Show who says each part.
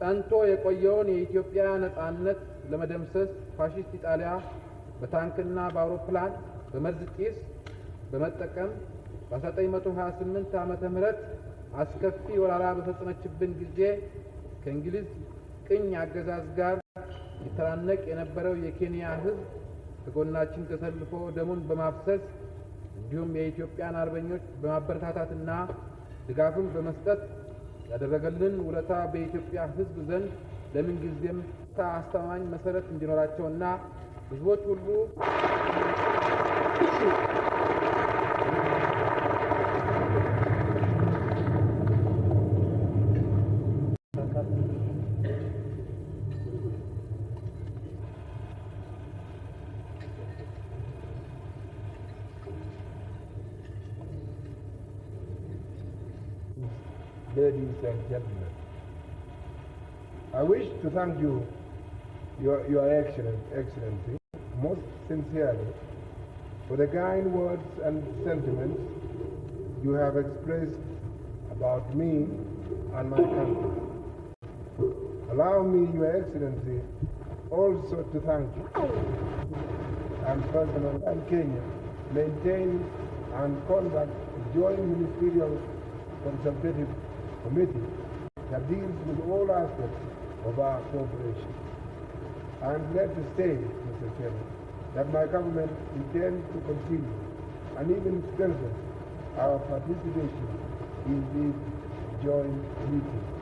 Speaker 1: ጸንቶ የቆየውን የኢትዮጵያ ነጻነት ለመደምሰስ ፋሺስት ኢጣሊያ በታንክና በአውሮፕላን በመርዝ ጢስ በመጠቀም በ1928 ዓመተ ምህረት አስከፊ ወረራ በፈጸመችብን ጊዜ ከእንግሊዝ ቅኝ አገዛዝ ጋር ይተናነቅ የነበረው የኬንያ ሕዝብ ከጎናችን ተሰልፎ ደሙን በማፍሰስ እንዲሁም የኢትዮጵያን አርበኞች በማበረታታትና ድጋፍን በመስጠት ያደረገልን ውለታ በኢትዮጵያ ሕዝብ ዘንድ ለምን ጊዜም አስተማማኝ መሰረት እንዲኖራቸውና ሕዝቦች ሁሉ
Speaker 2: Ladies and gentlemen, I wish to thank you, Your Excellency, most sincerely for the kind words and sentiments you have expressed about me and my country. Allow me, Your Excellency, also to thank you and personal and Kenya maintain and conduct a joint ministerial consultative committee that deals with all aspects of our cooperation. I am glad to say, Mr. Chairman, that my government intends to continue and even strengthen our participation in these joint meetings.